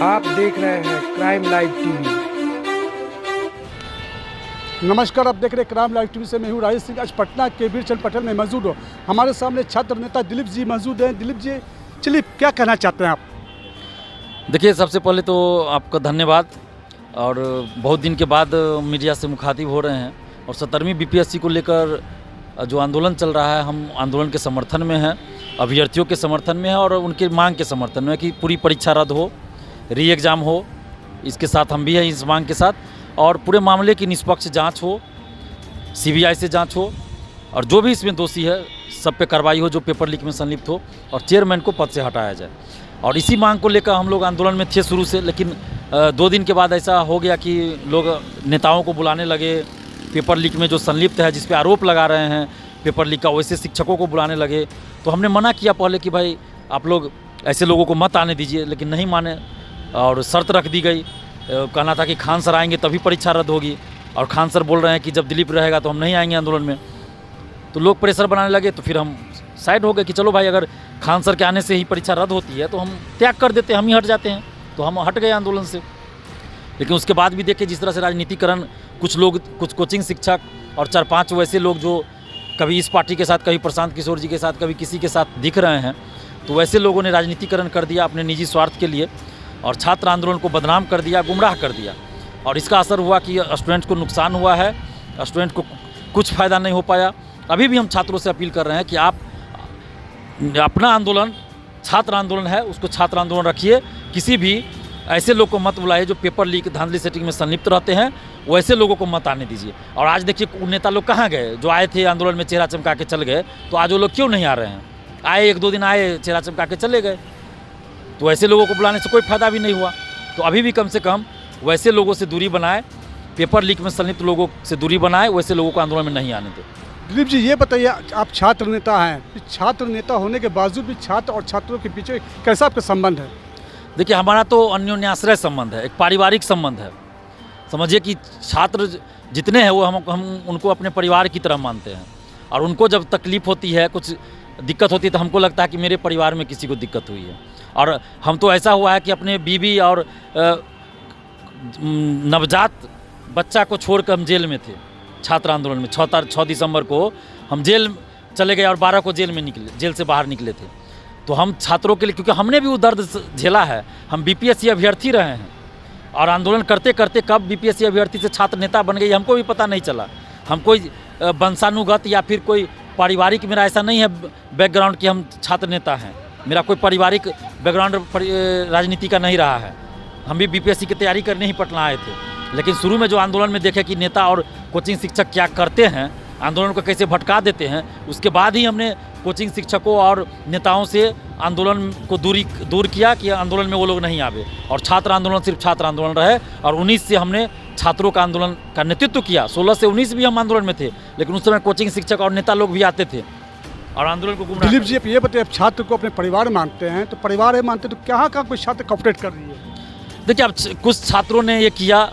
आप देख रहे हैं क्राइम लाइव टीवी। नमस्कार, आप देख रहे हैं क्राइम लाइव टीवी से मैं हूँ राजेश सिंह। आज पटना के वीर चंद पटेल में मौजूद हो। हमारे सामने छात्र नेता दिलीप जी मौजूद हैं। दिलीप जी, चलिए क्या कहना चाहते हैं आप? देखिए, सबसे पहले तो आपका धन्यवाद। और बहुत दिन के बाद मीडिया से मुखातिब हो रहे हैं और 17वीं बीपीएससी को लेकर जो आंदोलन चल रहा है, हम आंदोलन के समर्थन में हैं, अभ्यर्थियों के समर्थन में हैं और उनके मांग के समर्थन में कि पूरी परीक्षा रद्द हो, री एग्ज़ाम हो। इसके साथ हम भी हैं, इस मांग के साथ। और पूरे मामले की निष्पक्ष जांच हो, सीबीआई से जांच हो और जो भी इसमें दोषी है सब पे कार्रवाई हो जो पेपर लीक में संलिप्त हो, और चेयरमैन को पद से हटाया जाए। और इसी मांग को लेकर हम लोग आंदोलन में थे शुरू से, लेकिन 2 दिन के बाद ऐसा हो गया कि लोग नेताओं को बुलाने लगे, पेपर लीक में जो संलिप्त है, जिस पे आरोप लगा रहे हैं पेपर लीक का, वैसे शिक्षकों को बुलाने लगे। तो हमने मना किया पहले कि भाई आप लोग ऐसे लोगों को मत आने दीजिए, लेकिन नहीं माने और शर्त रख दी गई। कहना था कि खान सर आएंगे तभी परीक्षा रद्द होगी, और खान सर बोल रहे हैं कि जब दिलीप रहेगा तो हम नहीं आएंगे आंदोलन में। तो लोग प्रेशर बनाने लगे, तो फिर हम साइड हो गए कि चलो भाई, अगर खान सर के आने से ही परीक्षा रद्द होती है तो हम त्याग कर देते हैं, हम ही हट जाते हैं। तो हम हट गए आंदोलन से। लेकिन उसके बाद भी देखिए जिस तरह से राजनीतिकरण, कुछ लोग, कुछ कोचिंग शिक्षक और 4-5 वैसे लोग जो कभी इस पार्टी के साथ, कभी प्रशांत किशोर जी के साथ, कभी किसी के साथ दिख रहे हैं, तो वैसे लोगों ने राजनीतिकरण कर दिया अपने निजी स्वार्थ के लिए और छात्र आंदोलन को बदनाम कर दिया, गुमराह कर दिया। और इसका असर हुआ कि स्टूडेंट को नुकसान हुआ है, स्टूडेंट को कुछ फ़ायदा नहीं हो पाया। अभी भी हम छात्रों से अपील कर रहे हैं कि आप अपना आंदोलन छात्र आंदोलन है, उसको छात्र आंदोलन रखिए। किसी भी ऐसे लोग को मत बुलाइए जो पेपर लीक, धांधली सेटिंग में संलिप्त रहते हैं, वैसे लोगों को मत आने दीजिए। और आज देखिए नेता लोग कहाँ गए, जो आए थे आंदोलन में चेहरा चमका के चल गए, तो आज वो लोग क्यों नहीं आ रहे हैं? आए 1-2 दिन आए, चेहरा चमका के चले गए। तो ऐसे लोगों को बुलाने से कोई फ़ायदा भी नहीं हुआ। तो अभी भी कम से कम वैसे लोगों से दूरी बनाए, पेपर लीक में संलिप्त लोगों से दूरी बनाए, वैसे लोगों को आंदोलन में नहीं आने दे। दिलीप जी, ये बताइए, आप छात्र नेता हैं, छात्र नेता होने के बावजूद भी छात्र और छात्रों के पीछे कैसा आपका संबंध है? देखिए, हमारा तो अन्योन्याश्रय संबंध है, एक पारिवारिक संबंध है। समझिए कि छात्र जितने हैं वो हम उनको अपने परिवार की तरह मानते हैं। और उनको जब तकलीफ़ होती है, कुछ दिक्कत होती है, तो हमको लगता है कि मेरे परिवार में किसी को दिक्कत हुई है। और हम तो ऐसा हुआ है कि अपने बीवी और नवजात बच्चा को छोड़कर हम जेल में थे छात्र आंदोलन में। 6 दिसंबर को हम जेल चले गए और 12 को जेल से बाहर निकले थे। तो हम छात्रों के लिए, क्योंकि हमने भी वो दर्द झेला है, हम बीपीएससी अभ्यर्थी रहे हैं और आंदोलन करते करते कब बीपीएससी अभ्यर्थी से छात्र नेता बन गए हमको भी पता नहीं चला। हम कोई वंशानुगत या फिर कोई पारिवारिक, मेरा ऐसा नहीं है बैकग्राउंड कि हम छात्र नेता हैं। मेरा कोई पारिवारिक बैकग्राउंड राजनीति का नहीं रहा है। हम भी बीपीएससी की तैयारी करने ही पटना आए थे। लेकिन शुरू में जो आंदोलन में देखे कि नेता और कोचिंग शिक्षक क्या करते हैं, आंदोलन को कैसे भटका देते हैं, उसके बाद ही हमने कोचिंग शिक्षकों और नेताओं से आंदोलन को दूर किया कि आंदोलन में वो लोग नहीं आवे और छात्र आंदोलन सिर्फ छात्र आंदोलन रहे। और 19 से हमने छात्रों का आंदोलन का नेतृत्व किया। 16 से 19 भी हम आंदोलन में थे, लेकिन उस समय कोचिंग शिक्षक और नेता लोग भी आते थे और आंदोलन को गुमराह। दिलीप जी, आप ये बताइए, आप छात्र को अपने परिवार मानते हैं, तो परिवार है मानते, तो कहाँ कोई छात्र कॉपरेट कर रही है? देखिए, अब कुछ छात्रों ने ये किया,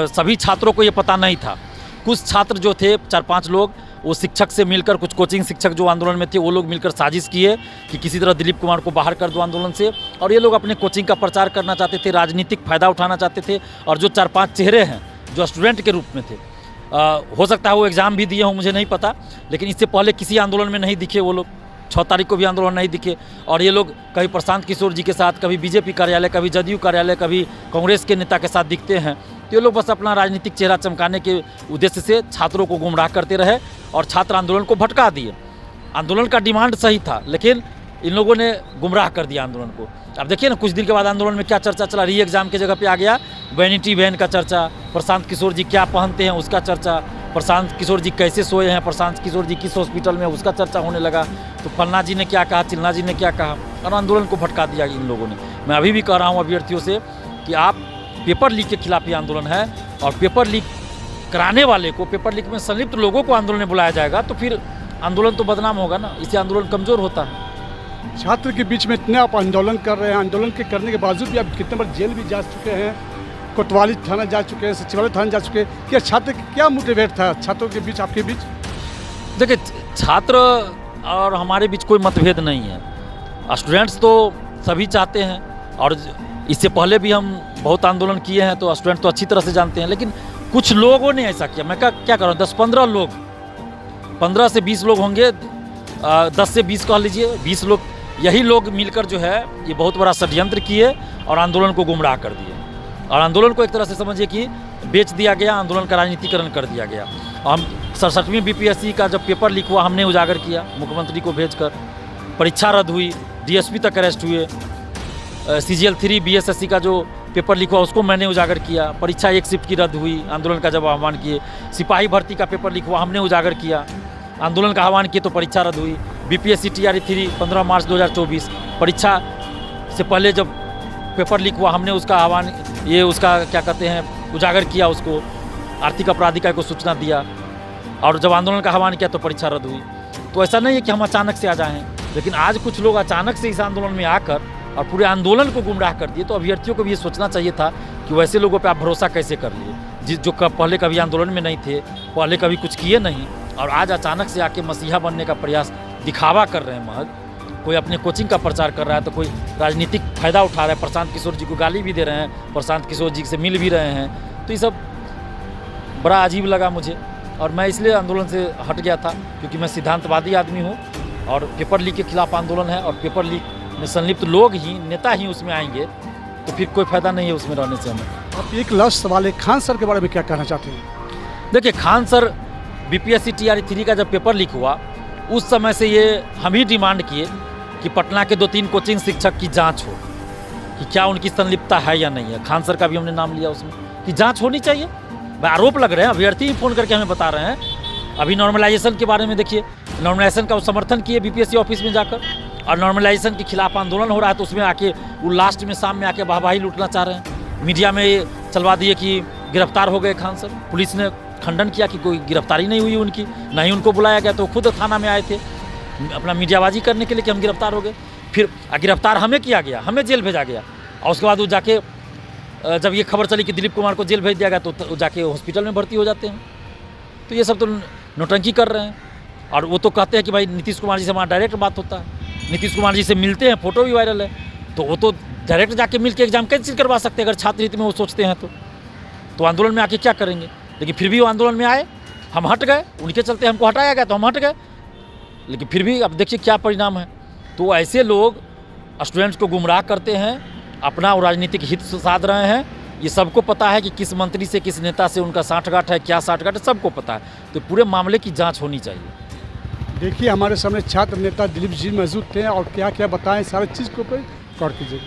सभी छात्रों को ये पता नहीं था। कुछ छात्र जो थे, 4-5 लोग, वो शिक्षक से मिलकर, कुछ कोचिंग शिक्षक जो आंदोलन में थे, वो लोग मिलकर साजिश किए कि किसी तरह दिलीप कुमार को बाहर कर दो आंदोलन से। और ये लोग अपने कोचिंग का प्रचार करना चाहते थे, राजनीतिक फ़ायदा उठाना चाहते थे। और जो 4-5 चेहरे हैं जो स्टूडेंट के रूप में थे, हो सकता है वो एग्ज़ाम भी दिए हों, मुझे नहीं पता, लेकिन इससे पहले किसी आंदोलन में नहीं दिखे वो लोग। 6 तारीख को भी आंदोलन नहीं दिखे। और ये लोग कभी प्रशांत किशोर जी के साथ, कभी बीजेपी कार्यालय, कभी जदयू कार्यालय, कभी कांग्रेस के नेता के साथ दिखते हैं। तो ये लोग बस अपना राजनीतिक चेहरा चमकाने के उद्देश्य से छात्रों को गुमराह करते रहे और छात्र आंदोलन को भटका दिए। आंदोलन का डिमांड सही था, लेकिन इन लोगों ने गुमराह कर दिया आंदोलन को। अब देखिए ना, कुछ दिन के बाद आंदोलन में क्या चर्चा चला, री एग्ज़ाम की जगह पे आ गया वैनिटी वैन का चर्चा, प्रशांत किशोर जी क्या पहनते हैं उसका चर्चा, प्रशांत किशोर जी कैसे सोए हैं, प्रशांत किशोर जी किस हॉस्पिटल में, उसका चर्चा होने लगा। तो फलना जी ने क्या कहा, चिल्ना जी ने क्या कहा, और आंदोलन को भटका दिया इन लोगों ने। मैं अभी भी कह रहा हूँ अभ्यर्थियों से कि आप पेपर लीक के खिलाफ ये आंदोलन है, और पेपर लीक कराने वाले को, पेपर लीक में संलिप्त लोगों को आंदोलन में बुलाया जाएगा तो फिर आंदोलन तो बदनाम होगा ना, इससे आंदोलन कमज़ोर होता है। छात्र के बीच में इतने आप आंदोलन कर रहे हैं, आंदोलन के करने के बावजूद भी आप कितने बार जेल भी जा चुके हैं, कोतवाली थाना जा चुके हैं, सचिवालय थाना जा चुके हैं। क्या छात्र क्या मोटिवेट था छात्रों के बीच, आपके बीच? देखिए, छात्र और हमारे बीच कोई मतभेद नहीं है। स्टूडेंट्स तो सभी चाहते हैं और इससे पहले भी हम बहुत आंदोलन किए हैं, तो स्टूडेंट तो अच्छी तरह से जानते हैं। लेकिन कुछ लोगों ने ऐसा किया, मैं क्या कर रहा हूँ, 10-15 लोग, 15 से 20 लोग होंगे, 10 से 20 कह लीजिए, 20 लोग, यही लोग मिलकर जो है ये बहुत बड़ा षड्यंत्र किए और आंदोलन को गुमराह कर दिए। और आंदोलन को एक तरह से समझिए कि बेच दिया गया, आंदोलन का राजनीतिकरण कर दिया गया। हम 67वीं बीपीएससी का जब पेपर लीक हुआ, हमने उजागर किया मुख्यमंत्री को भेजकर। परीक्षा रद्द हुई, डीएसपी तक अरेस्ट हुए। CGL 3 बीएसएससी का जो पेपर लीक हुआ उसको मैंने उजागर किया। परीक्षा एक शिफ्ट की रद्द हुई, आंदोलन का जब आह्वान किए। सिपाही भर्ती का पेपर लीक हुआ, हमने उजागर किया, आंदोलन का आह्वान किए तो परीक्षा रद्द हुई। बीपीएससी TRE 3 15 मार्च 2024, परीक्षा से पहले जब पेपर लीक हुआ, हमने उसका आह्वान, ये उसका क्या कहते हैं, उजागर किया, उसको आर्थिक अपराध इकाई को सूचना दिया। और जब आंदोलन का आह्वान किया तो परीक्षा रद्द हुई। तो ऐसा नहीं है कि हम अचानक से आ जाएँ, लेकिन आज कुछ लोग अचानक से इस आंदोलन में आकर और पूरे आंदोलन को गुमराह कर दिए। तो अभ्यर्थियों को भी ये सोचना चाहिए था कि वैसे लोगों पे आप भरोसा कैसे कर लिए, जो पहले कभी आंदोलन में नहीं थे, पहले कभी कुछ किए नहीं, और आज अचानक से आके मसीहा बनने का प्रयास, दिखावा कर रहे हैं महज। कोई अपने कोचिंग का प्रचार कर रहा है तो कोई राजनीतिक फ़ायदा उठा रहा है, प्रशांत किशोर जी को गाली भी दे रहे हैं, प्रशांत किशोर जी से मिल भी रहे हैं। तो ये सब बड़ा अजीब लगा मुझे, और मैं इसलिए आंदोलन से हट गया था क्योंकि मैं सिद्धांतवादी आदमी हूँ, और पेपर लीक के खिलाफ आंदोलन है, और पेपर लीक में संलिप्त लोग ही, नेता ही उसमें आएंगे, तो फिर कोई फायदा नहीं है उसमें रहने से हमें। अब एक लास्ट सवाल है, खान सर के बारे में क्या कहना चाहते हैं? देखिए, खान सर बीपीएससी TRE 3 का जब पेपर लीक हुआ, उस समय से ये हम ही डिमांड किए कि पटना के 2-3 कोचिंग शिक्षक की जांच हो कि क्या उनकी संलिप्तता है या नहीं है। खान सर का भी हमने नाम लिया उसमें कि जांच होनी चाहिए। भाई आरोप लग रहे हैं, अभ्यर्थी ही फ़ोन करके हमें बता रहे हैं। अभी नॉर्मलाइजेशन के बारे में देखिए, नॉर्मलाइजेशन का समर्थन किए बीपीएससी ऑफिस में जाकर, और नॉर्मलाइजेशन के खिलाफ आंदोलन हो रहा है, तो उसमें आके वो लास्ट में शाम में आके वाहवाही लूटना चाह रहे हैं। मीडिया में ये चलवा दिए कि गिरफ्तार हो गए खान सर। पुलिस ने खंडन किया कि कोई गिरफ्तारी नहीं हुई उनकी, ना ही उनको बुलाया गया, तो खुद थाना में आए थे अपना मीडियाबाजी करने के लिए कि हम गिरफ्तार हो गए। फिर गिरफ्तार हमें किया गया, हमें जेल भेजा गया, और उसके बाद वो जाके जब ये खबर चली कि दिलीप कुमार को जेल भेज दिया गया, तो जाके हॉस्पिटल में भर्ती हो जाते हैं। तो ये सब तो नौटंकी कर रहे हैं। और वो तो कहते हैं कि भाई नीतीश कुमार जी से हमारा डायरेक्ट बात होता है, नीतीश कुमार जी से मिलते हैं, फोटो भी वायरल है, तो वो तो डायरेक्ट जाके मिल के एग्जाम कैंसिल करवा सकते हैं अगर छात्र हित में वो सोचते हैं तो आंदोलन में आके क्या करेंगे। लेकिन फिर भी वो आंदोलन में आए, हम हट गए, उनके चलते हमको हटाया गया तो हम हट गए, लेकिन फिर भी अब देखिए क्या परिणाम है। तो ऐसे लोग स्टूडेंट्स को गुमराह करते हैं, अपना राजनीतिक हित साध रहे हैं। ये सबको पता है कि किस मंत्री से, किस नेता से उनका साठगांठ है, क्या साठगांठ है, सबको पता है। तो पूरे मामले की जांच होनी चाहिए। देखिए, हमारे सामने छात्र नेता दिलीप जी मौजूद थे, और क्या क्या बताएं सारे चीज़ को गौर कीजिए।